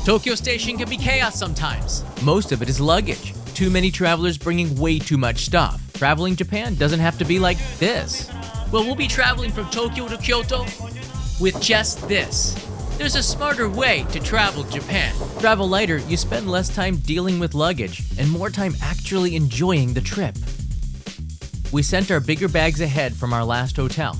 Tokyo Station can be chaos sometimes. Most of it is luggage. Too many travelers bringing way too much stuff. Traveling Japan doesn't have to be like this. Well, we'll be traveling from Tokyo to Kyoto with just this. There's a smarter way to travel Japan. Travel lighter, you spend less time dealing with luggage and more time actually enjoying the trip. We sent our bigger bags ahead from our last hotel.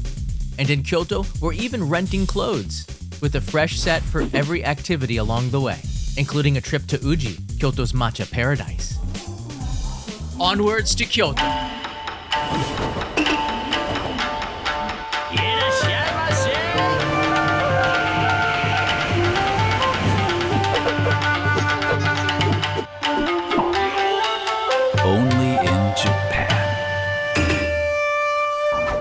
And in Kyoto, we're even renting clothes, with a fresh set for every activity along the way, including a trip to Uji, Kyoto's matcha paradise. Onwards to Kyoto. Only in Japan.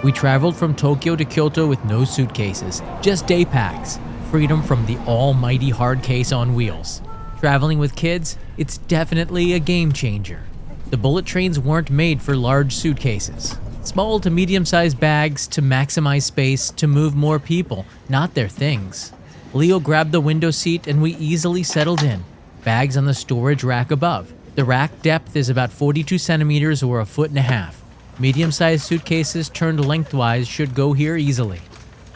We traveled from Tokyo to Kyoto with no suitcases, just day packs. Freedom from the almighty hard case on wheels. Traveling with kids, it's definitely a game changer. The bullet trains weren't made for large suitcases. Small to medium-sized bags to maximize space to move more people, not their things. Leo grabbed the window seat and we easily settled in. Bags on the storage rack above. The rack depth is about 42 centimeters or 1.5 feet. Medium-sized suitcases turned lengthwise should go here easily.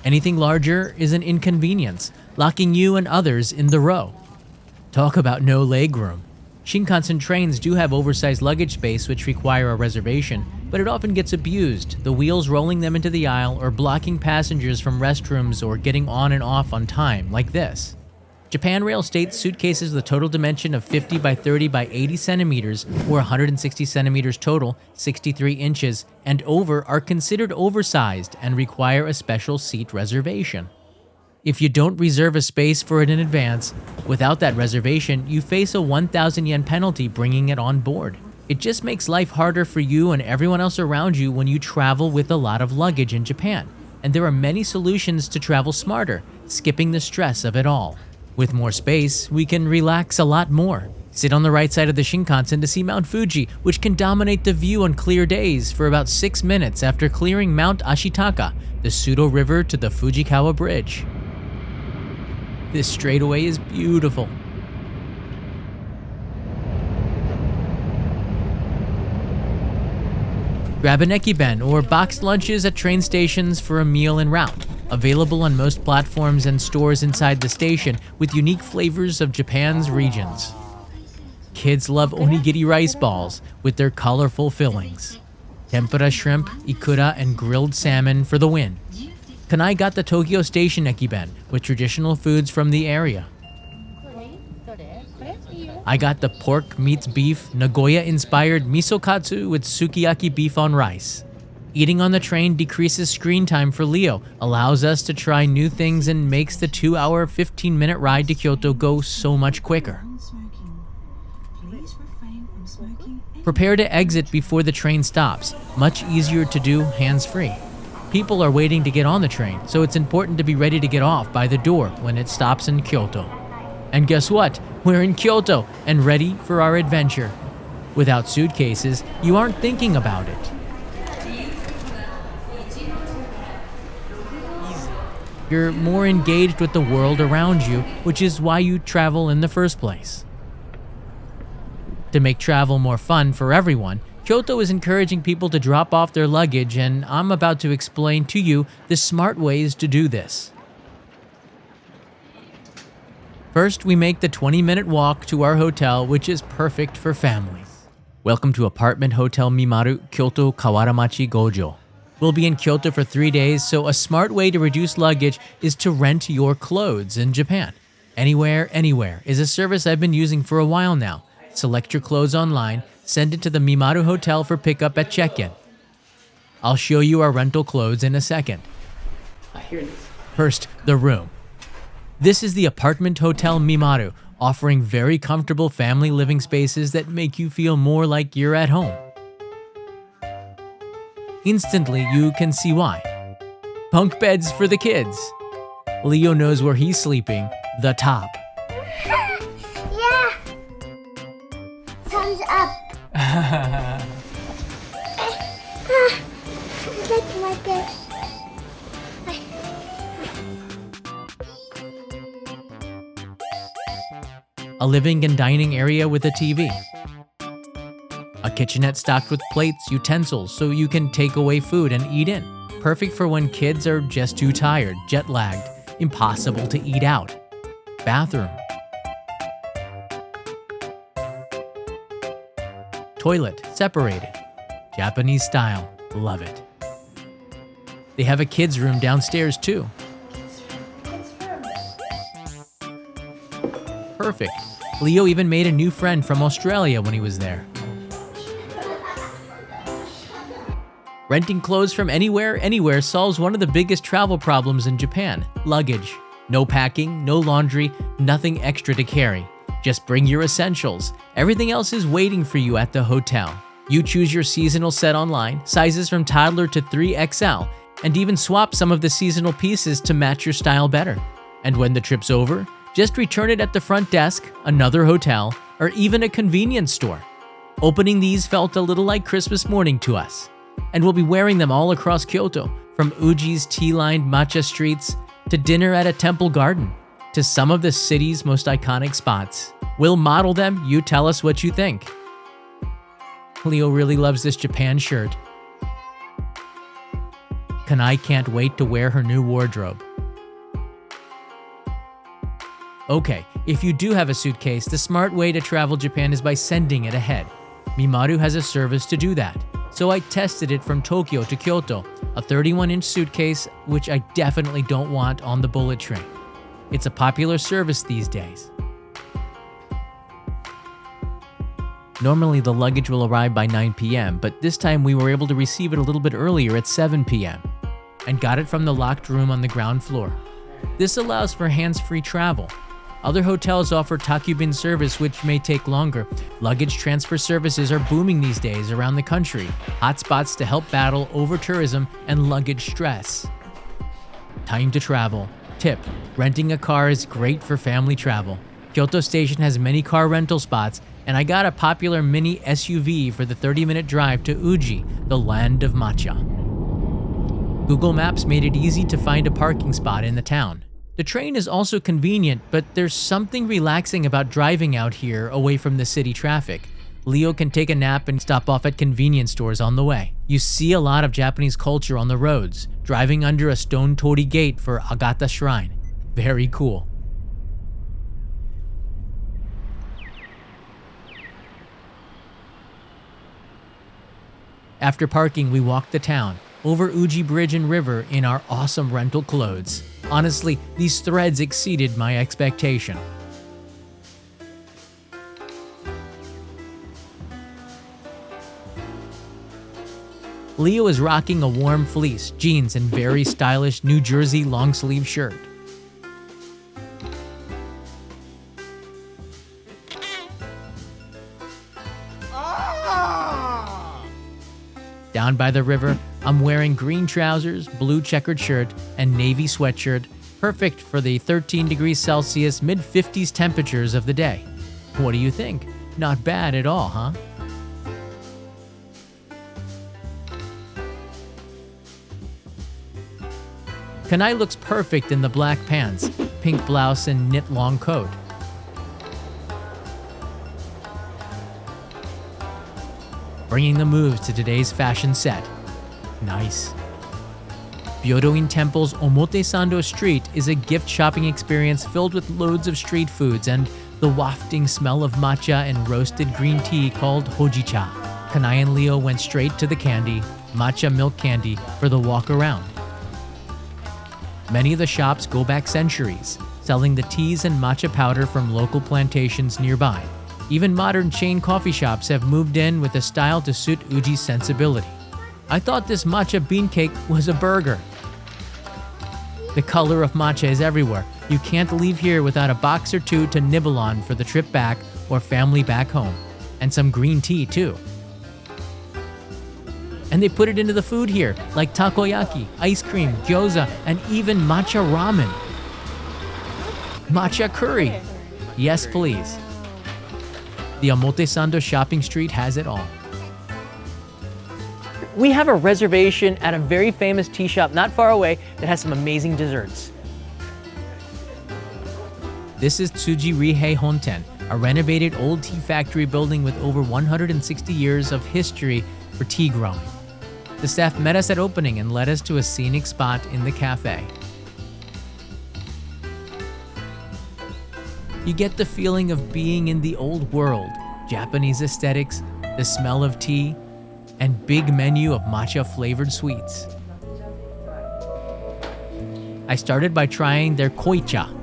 Anything larger is an inconvenience, locking you and others in the row. Talk about no legroom. Shinkansen trains do have oversized luggage space which require a reservation, but it often gets abused, the wheels rolling them into the aisle or blocking passengers from restrooms or getting on and off on time, like this. Japan Rail states suitcases with a total dimension of 50 by 30 by 80 centimeters or 160 centimeters total, 63 inches, and over are considered oversized and require a special seat reservation. If you don't reserve a space for it in advance, without that reservation, you face a 1,000 yen penalty bringing it on board. It just makes life harder for you and everyone else around you when you travel with a lot of luggage in Japan. And there are many solutions to travel smarter, skipping the stress of it all. With more space, we can relax a lot more. Sit on the right side of the Shinkansen to see Mount Fuji, which can dominate the view on clear days for about 6 minutes after clearing Mount Ashitaka, the pseudo river to the Fujikawa Bridge. This straightaway is beautiful. Grab an ekiben or boxed lunches at train stations for a meal en route. Available on most platforms and stores inside the station with unique flavors of Japan's regions. Kids love onigiri rice balls with their colorful fillings. Tempura shrimp, ikura, and grilled salmon for the win. Kanai got the Tokyo Station ekiben with traditional foods from the area. I got the pork meets beef Nagoya-inspired miso katsu with sukiyaki beef on rice. Eating on the train decreases screen time for Leo, allows us to try new things, and makes the 2-hour, 15-minute ride to Kyoto go so much quicker. Prepare to exit before the train stops. Much easier to do hands-free. People are waiting to get on the train, so it's important to be ready to get off by the door when it stops in Kyoto. And guess what? We're in Kyoto and ready for our adventure. Without suitcases, you aren't thinking about it. You're more engaged with the world around you, which is why you travel in the first place. To make travel more fun for everyone, Kyoto is encouraging people to drop off their luggage, and I'm about to explain to you the smart ways to do this. First, we make the 20-minute walk to our hotel, which is perfect for families. Welcome to Apartment Hotel Mimaru, Kyoto Kawaramachi Gojo. We'll be in Kyoto for 3 days, so a smart way to reduce luggage is to rent your clothes in Japan. Anywhere, Anywhere is a service I've been using for a while now. Select your clothes online, send it to the Mimaru Hotel for pickup at check-in. I'll show you our rental clothes in a second. Here it is. First, the room. This is the Apartment Hotel Mimaru, offering very comfortable family living spaces that make you feel more like you're at home. Instantly, you can see why. Bunk beds for the kids. Leo knows where he's sleeping, the top. Yeah! Thumbs up! That's my bed. a living and dining area with a TV, a kitchenette stocked with plates, utensils, so you can take away food and eat in. Perfect for when kids are just too tired, jet-lagged, impossible to eat out. Bathroom. Toilet, separated. Japanese style, love it. They have a kids' room downstairs too. Perfect. Leo even made a new friend from Australia when he was there. Renting clothes from anywhere solves one of the biggest travel problems in Japan, luggage. No packing, no laundry, nothing extra to carry. Just bring your essentials. Everything else is waiting for you at the hotel. You choose your seasonal set online, sizes from toddler to 3XL, and even swap some of the seasonal pieces to match your style better. And when the trip's over, just return it at the front desk, another hotel, or even a convenience store. Opening these felt a little like Christmas morning to us. And we'll be wearing them all across Kyoto, from Uji's tea-lined matcha streets to dinner at a temple garden, to some of the city's most iconic spots. We'll model them, you tell us what you think. Leo really loves this Japan shirt. Kanai can't wait to wear her new wardrobe. Okay, if you do have a suitcase, the smart way to travel Japan is by sending it ahead. Mimaru has a service to do that. So I tested it from Tokyo to Kyoto, a 31-inch suitcase, which I definitely don't want on the bullet train. It's a popular service these days. Normally the luggage will arrive by 9 p.m., but this time we were able to receive it a little bit earlier at 7 p.m. and got it from the locked room on the ground floor. This allows for hands-free travel. Other hotels offer takubin service, which may take longer. Luggage transfer services are booming these days around the country, hotspots to help battle over-tourism and luggage stress. Time to travel. Tip: renting a car is great for family travel. Kyoto Station has many car rental spots, and I got a popular mini SUV for the 30-minute drive to Uji, the land of matcha. Google Maps made it easy to find a parking spot in the town. The train is also convenient, but there's something relaxing about driving out here away from the city traffic. Leo can take a nap and stop off at convenience stores on the way. You see a lot of Japanese culture on the roads, driving under a stone torii gate for Agata Shrine. Very cool. After parking, we walked the town, over Uji Bridge and River in our awesome rental clothes. Honestly, these threads exceeded my expectation. Leo is rocking a warm fleece, jeans, and very stylish New Jersey long-sleeve shirt. Down by the river, I'm wearing green trousers, blue checkered shirt, and navy sweatshirt, perfect for the 13 degrees Celsius, mid-50s temperatures of the day. What do you think? Not bad at all, huh? Kanai looks perfect in the black pants, pink blouse, and knit long coat. Bringing the moves to today's fashion set. Nice. Byodoin Temple's Omotesando Street is a gift shopping experience filled with loads of street foods and the wafting smell of matcha and roasted green tea called hojicha. Kanai and Leo went straight to the candy, matcha milk candy, for the walk around. Many of the shops go back centuries, selling the teas and matcha powder from local plantations nearby. Even modern chain coffee shops have moved in with a style to suit Uji's sensibility. I thought this matcha bean cake was a burger. The color of matcha is everywhere. You can't leave here without a box or two to nibble on for the trip back or family back home. And some green tea too. And they put it into the food here, like takoyaki, ice cream, gyoza, and even matcha ramen. Matcha curry. Yes, please. The Omotesando shopping street has it all. We have a reservation at a very famous tea shop not far away that has some amazing desserts. This is Tsuji Rihei Honten, a renovated old tea factory building with over 160 years of history for tea growing. The staff met us at opening and led us to a scenic spot in the cafe. You get the feeling of being in the old world, Japanese aesthetics, the smell of tea, and big menu of matcha flavored sweets. I started by trying their koicha.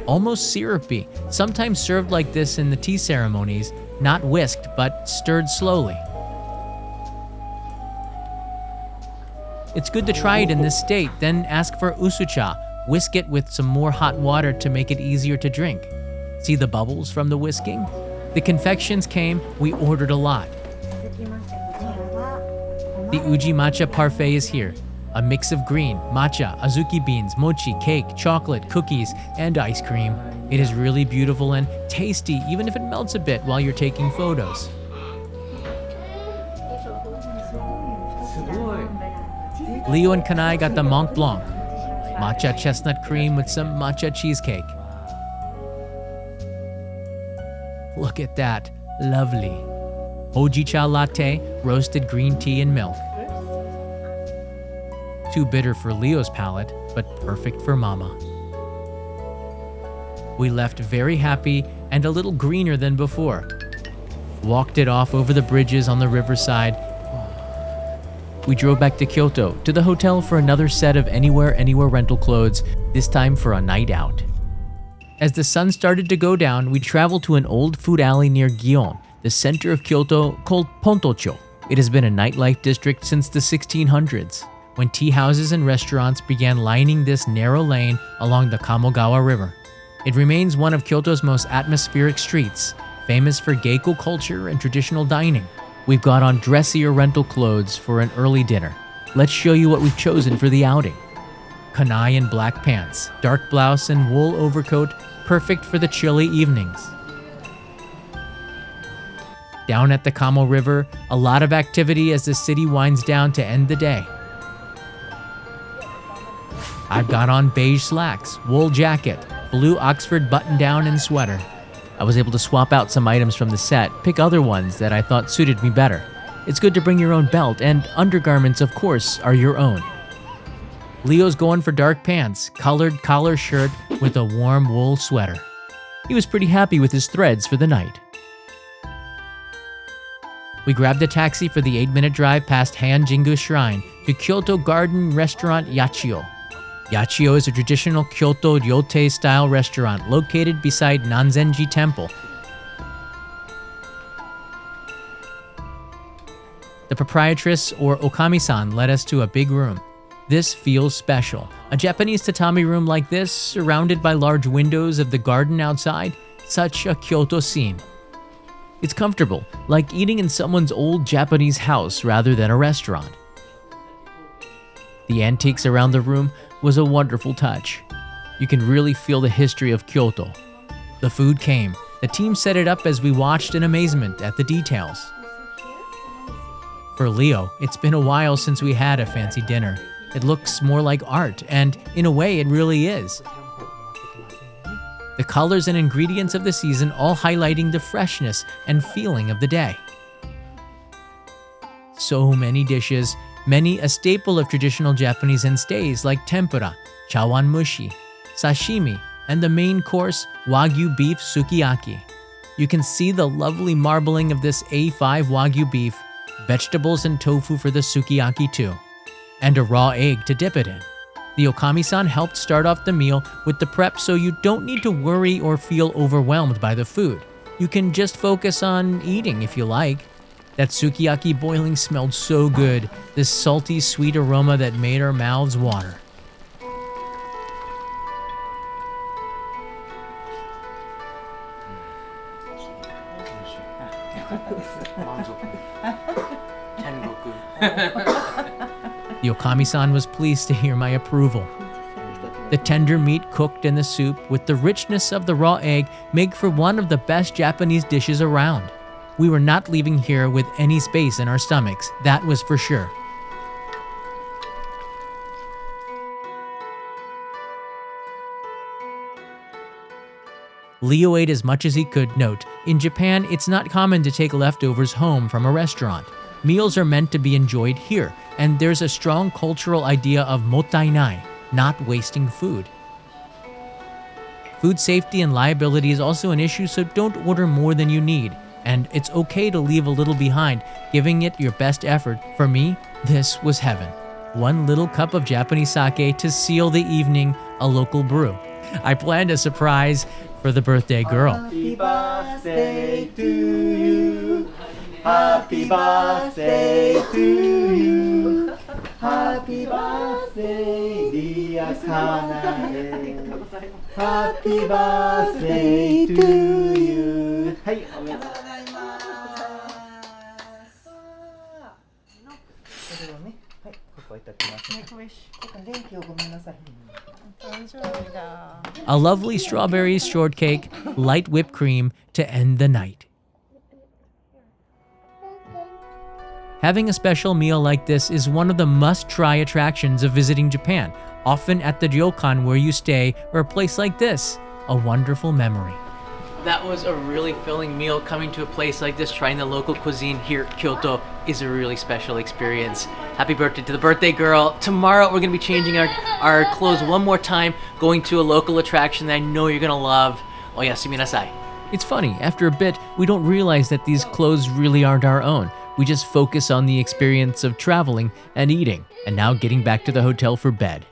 Almost syrupy, sometimes served like this in the tea ceremonies, not whisked but stirred slowly. It's good to try it in this state, then ask for usucha. Whisk it with some more hot water to make it easier to drink. See the bubbles from the whisking? The confections came, we ordered a lot. The uji matcha parfait is here. A mix of green, matcha, azuki beans, mochi, cake, chocolate, cookies, and ice cream. It is really beautiful and tasty, even if it melts a bit while you're taking photos. Leo and Kanai got the Mont Blanc, matcha chestnut cream with some matcha cheesecake. Look at that, lovely. Hojicha latte, roasted green tea and milk. Too bitter for Leo's palate, but perfect for Mama. We left very happy and a little greener than before. Walked it off over the bridges on the riverside. We drove back to Kyoto, to the hotel for another set of Anywhere rental clothes, this time for a night out. As the sun started to go down, we traveled to an old food alley near Gion, the center of Kyoto, called Pontocho. It has been a nightlife district since the 1600s, when tea houses and restaurants began lining this narrow lane along the Kamogawa River. It remains one of Kyoto's most atmospheric streets, famous for Geiko culture and traditional dining. We've got on dressier rental clothes for an early dinner. Let's show you what we've chosen for the outing. Kanai in black pants, dark blouse and wool overcoat, perfect for the chilly evenings. Down at the Kamo River, a lot of activity as the city winds down to end the day. I've got on beige slacks, wool jacket, blue Oxford button-down and sweater. I was able to swap out some items from the set, pick other ones that I thought suited me better. It's good to bring your own belt, and undergarments, of course, are your own. Leo's going for dark pants, colored collar shirt with a warm wool sweater. He was pretty happy with his threads for the night. We grabbed a taxi for the 8-minute drive past Han-Jingu Shrine to Kyoto Garden Restaurant Yachio. Yachio is a traditional Kyoto Ryotei-style restaurant located beside Ninenzaka Temple. The proprietress, or Okami-san, led us to a big room. This feels special. A Japanese tatami room like this, surrounded by large windows of the garden outside, such a Kyoto scene. It's comfortable, like eating in someone's old Japanese house rather than a restaurant. The antiques around the room was a wonderful touch. You can really feel the history of Kyoto. The food came. The team set it up as we watched in amazement at the details. For Leo, it's been a while since we had a fancy dinner. It looks more like art, and in a way it really is. The colors and ingredients of the season all highlighting the freshness and feeling of the day. So many dishes, many a staple of traditional Japanese instays like tempura, chawanmushi, sashimi, and the main course, Wagyu beef sukiyaki. You can see the lovely marbling of this A5 Wagyu beef, vegetables and tofu for the sukiyaki too, and a raw egg to dip it in. The Okami-san helped start off the meal with the prep so you don't need to worry or feel overwhelmed by the food. You can just focus on eating if you like. That sukiyaki boiling smelled so good, this salty, sweet aroma that made our mouths water. The Okami-san was pleased to hear my approval. The tender meat cooked in the soup with the richness of the raw egg make for one of the best Japanese dishes around. We were not leaving here with any space in our stomachs, that was for sure. Leo ate as much as he could. Note, in Japan, it's not common to take leftovers home from a restaurant. Meals are meant to be enjoyed here, and there's a strong cultural idea of mottainai, not wasting food. Food safety and liability is also an issue, so don't order more than you need. And it's okay to leave a little behind, giving it your best effort. For me, this was heaven. 1 little cup of Japanese sake to seal the evening, a local brew. I planned a surprise for the birthday girl. Happy birthday to you. Happy birthday to you. Happy birthday, dear Kanae. Happy birthday to you. はい、おめでとうございます。それをね、はい、ここいただきます。ちょっと電気をごめんなさい。 A lovely strawberry shortcake, light whipped cream to end the night. Having a special meal like this is one of the must-try attractions of visiting Japan, often at the ryokan where you stay or a place like this, a wonderful memory. That was a really filling meal. Coming to a place like this, trying the local cuisine here at Kyoto is a really special experience. Happy birthday to the birthday girl. Tomorrow we're going to be changing our clothes one more time, going to a local attraction that I know you're going to love. Oyasumi nasai. It's funny, after a bit, we don't realize that these clothes really aren't our own. We just focus on the experience of traveling and eating, and now getting back to the hotel for bed.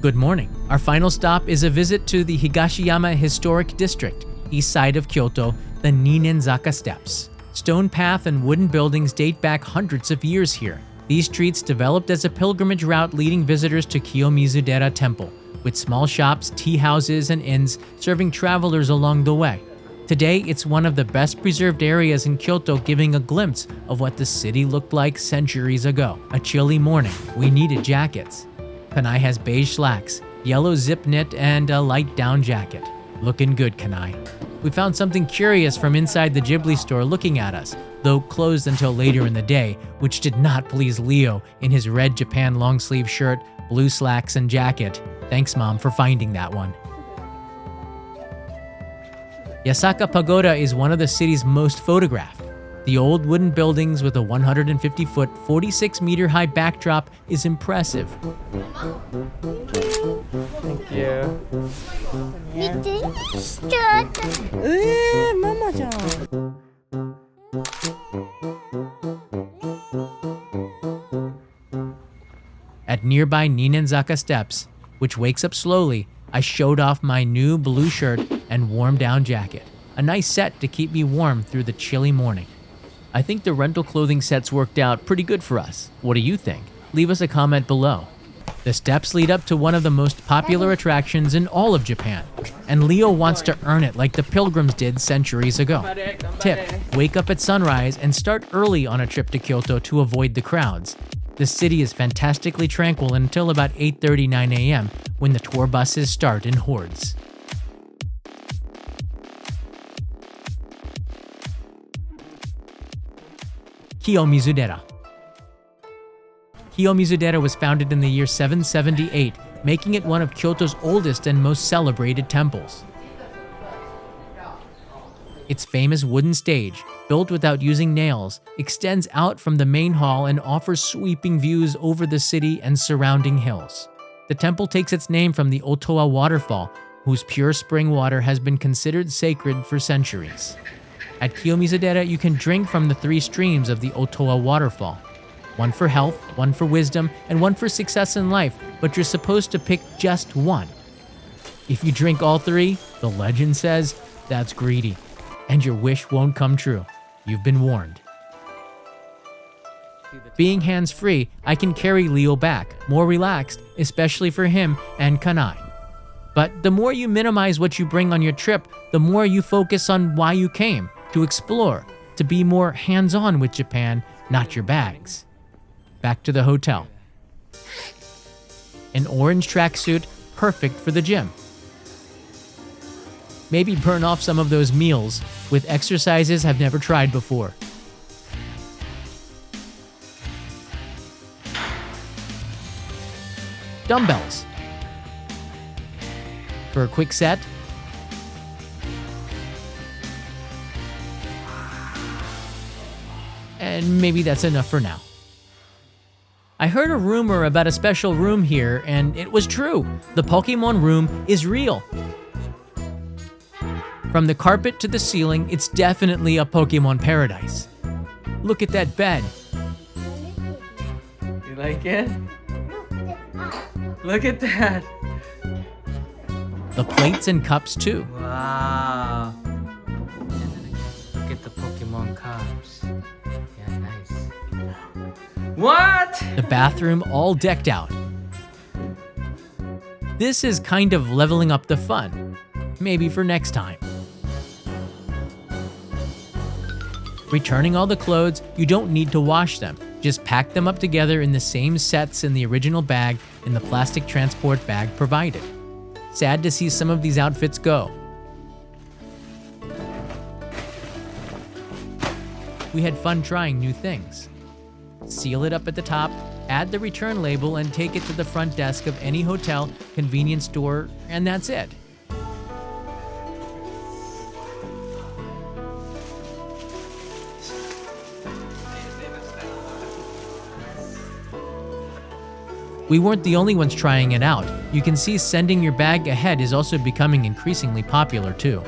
Good morning. Our final stop is a visit to the Higashiyama Historic District, east side of Kyoto, the Ninenzaka Steps. Stone path and wooden buildings date back hundreds of years here. These streets developed as a pilgrimage route leading visitors to Kiyomizu-dera Temple, with small shops, tea houses, and inns serving travelers along the way. Today, it's one of the best preserved areas in Kyoto, giving a glimpse of what the city looked like centuries ago. A chilly morning, we needed jackets. Kanai has beige slacks, yellow zip knit, and a light down jacket. Looking good, Kanai. We found something curious from inside the Ghibli store looking at us, though closed until later in the day, which did not please Leo in his red Japan long sleeve shirt, blue slacks, and jacket. Thanks, Mom, for finding that one. Yasaka Pagoda is one of the city's most photographed. The old wooden buildings with a 150-foot, 46-meter-high backdrop is impressive. Thank you. 見て、しちゃった。ママじゃん。At nearby Ninenzaka Steps, which wakes up slowly, I showed off my new blue shirt and warm-down jacket, a nice set to keep me warm through the chilly morning. I think the rental clothing sets worked out pretty good for us. What do you think? Leave us a comment below. The steps lead up to one of the most popular attractions in all of Japan, and Leo wants to earn it like the pilgrims did centuries ago. Tip: wake up at sunrise and start early on a trip to Kyoto to avoid the crowds. The city is fantastically tranquil until about 8:39 a.m. when the tour buses start in hordes. Kiyomizu-dera. Kiyomizu-dera was founded in the year 778, making it one of Kyoto's oldest and most celebrated temples. Its famous wooden stage, built without using nails, extends out from the main hall and offers sweeping views over the city and surrounding hills. The temple takes its name from the Otowa waterfall, whose pure spring water has been considered sacred for centuries. At Kiyomizu-dera, you can drink from the 3 streams of the Otowa waterfall. One for health, one for wisdom, and one for success in life, but you're supposed to pick just one. If you drink all 3, the legend says, that's greedy, and your wish won't come true. You've been warned. Being hands-free, I can carry Leo back, more relaxed, especially for him and Kanai. But the more you minimize what you bring on your trip, the more you focus on why you came, to explore, to be more hands-on with Japan, not your bags. Back to the hotel. An orange tracksuit, perfect for the gym. Maybe burn off some of those meals with exercises I've never tried before. Dumbbells. For a quick set. And maybe that's enough for now. I heard a rumor about a special room here, and it was true. The Pokémon room is real. From the carpet to the ceiling, it's definitely a Pokémon paradise. Look at that bed. You like it? Look at that. The plates and cups too. Wow. Look at the Pokémon cups. Yeah, nice. What? The bathroom all decked out. This is kind of leveling up the fun. Maybe for next time. Returning all the clothes, you don't need to wash them. Just pack them up together in the same sets in the original bag in the plastic transport bag provided. Sad to see some of these outfits go. We had fun trying new things. Seal it up at the top, add the return label, and take it to the front desk of any hotel, convenience store, and that's it. We weren't the only ones trying it out. You can see sending your bag ahead is also becoming increasingly popular too.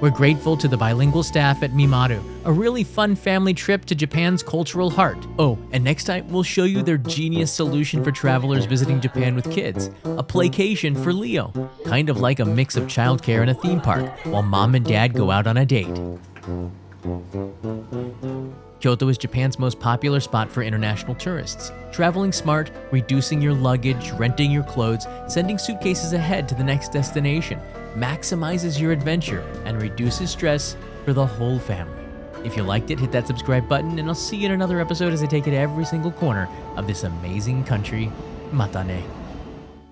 We're grateful to the bilingual staff at Mimaru, a really fun family trip to Japan's cultural heart. Oh, and next time we'll show you their genius solution for travelers visiting Japan with kids, a playcation for Leo, kind of like a mix of childcare and a theme park, while mom and dad go out on a date. Kyoto is Japan's most popular spot for international tourists. Traveling smart, reducing your luggage, renting your clothes, sending suitcases ahead to the next destination maximizes your adventure and reduces stress for the whole family. If you liked it, hit that subscribe button, and I'll see you in another episode as I take it every single corner of this amazing country. Mata ne.